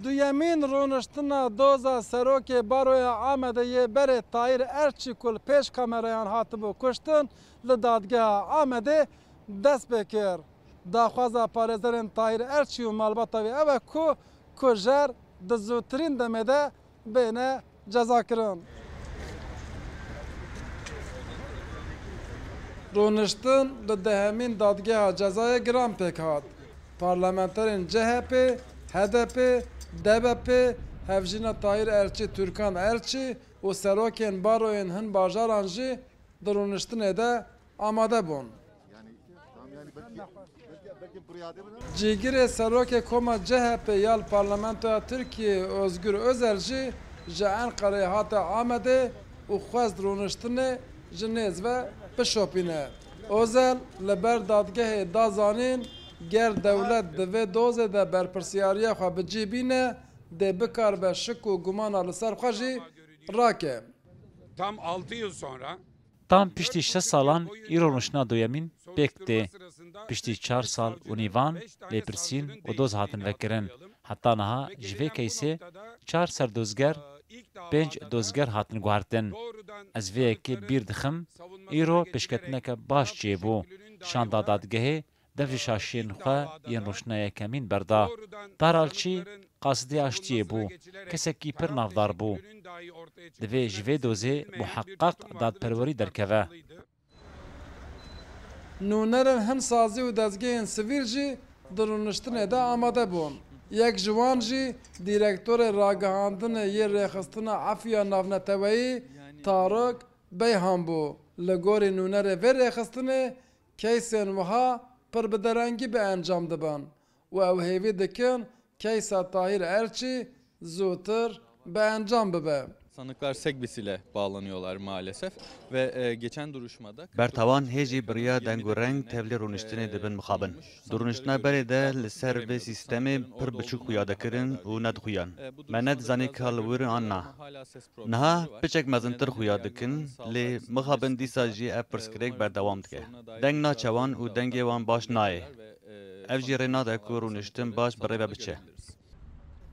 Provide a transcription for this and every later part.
Duyemîn rûniştina doza serokê Baroya Amedê berê Tahîr Erçî ku li pêş kamerayan hatibû kuştin li dadgeha Amedê dest pê kir. Daxwaza parêzerên Tahîr Erçî û malbata wê ew e ku jer di zûtirîn demê de bêne cezakirin. Rûniştin li dehemîn dadgeha cezayê giran pêk hat. Parlamenterên CHP, HDP, DBP, hevjîna Tahîr Erçî, Türkan Erçî û serokên baroyên hin bajaran jî di rûniştinê de amade bûn. Cîgirê serokê koma CHP ya li Parlamentoya Tirkiyeyê Özgür Özel jî ji Enqereyê hate Amedê û xwest rûniştinê ji nêz ve bişopîne. Özel li ber dadgehê da zanîn ger dewlet di vê dozê de berpirsyariya xwe bicîbîne dê bikarbe şik û gumana li ser xwe jî rake. Tam 6 yıl sonra Tam piştî 6 salan îro rûniştina duyemîn pêk tê. Piştî 4 sal û nîvan lêpirsîn û doz hatin vekirin. Heta niha ji vê keysê 4 serdozger 5 dozger hatin guhertin. Ez vê yekê bîr dixim îro pêşketineke baş çêbû. Şanda dadgehê dev ji şaşiyên xwe yên rûniştina yekemîn berda. Taralçî qasidiya aştiyê bû. Kesekî pir navdar bû. Divê ji vê dozê muheqqeq dadperwerî derkeve. Nûnerên hinsazî û dezgehên sivîl jî di rûniştinê de amade bûn. Yek ji wan jî dîrektorê ragihandinê yê rêxistina Efiya Navneteweyî Tarık Beyhan bû. Li gorî nûnerê vê rêxistinê keysên wiha pir bi derengî bi encam dibin û ew hêvî dikin keysa Tahîr Erçî zûtir bi encam bibe. Sanıklar Segbis ile bağlanıyorlar maalesef ve geçen duruşmada Bertavan hêjî biriya deng û reng tevlî rûniştinê dibin mixabin. Di rûniştina berê de li ser vê sîstemê pir biçûk xuya dikirin û nedixuyan. Me nedizanî ka li wir an na. Niha piçek mezintir xuya dikin lê mixabin dîsa jî ev pirsgirêk berdewam dike. Deng naçewan û dengê wan baş nayê. Ev jî rê nade ku rûniştin baş bi rê ve biçe.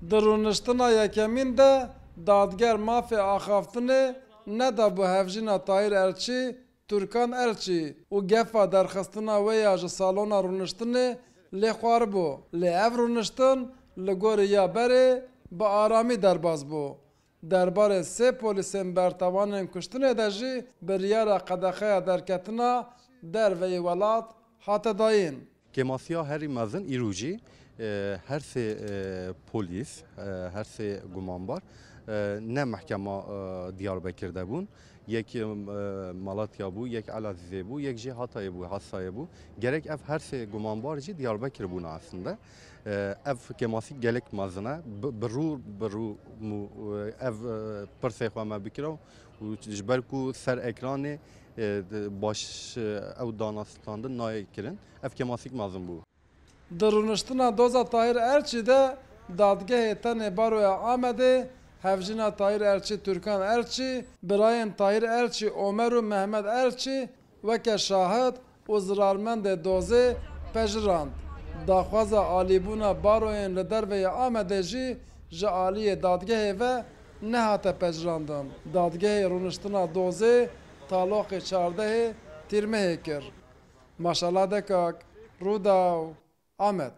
Di rûniştina yekemîn de dadger mafê axaftinê nedabû hevjîna Tahîr Erçî, Türkan Erçî û gefa derxistina wê ya ji salona rûniştinê lê xwaribû. Lê ev rûniştin li gorî ya berê bi aramî derbas bû. Derbarê sê polîsên bertavanên kuştinê de jî biryara qedexeya derketina derveyê welat hate dayîn. Kemasiya herî mezin îro jî her sê polîs, her sê gumanbar ne mehkema Diyarbekir'de bûn. Yek Malatya bû, yek Elazığ bû, yek jî Hatayê bû, Hassayê bû. Gerek ev her sê gumanbar jî Diyarbekir bûne aslında. Ev kemasî gelek mezin e. Bi rû ev pirsê xwe me bikiraw û ji ber ku ser ekranê baş ew danastandin nayê kirin. Ev kemasîk mezin bû. Di rûniştina doza Tahîr Erçî de dadgehê tenê Baroya Amedê hevjîna Tahîr Erçî, Türkan Erçî, birayên Tahîr Erçî, Omer û Mehmed Erçî weke şahid û zirarmendê dozê pejirand. Daxwaza alîbûna baroyên li derveyê Amedê jî ji aliyê dadgehê ve nehate pejirandin. Dadgehê rûniştina dozê taloqê çardehê tîrmehê kir. Maşaladekak Rûdaw Amed.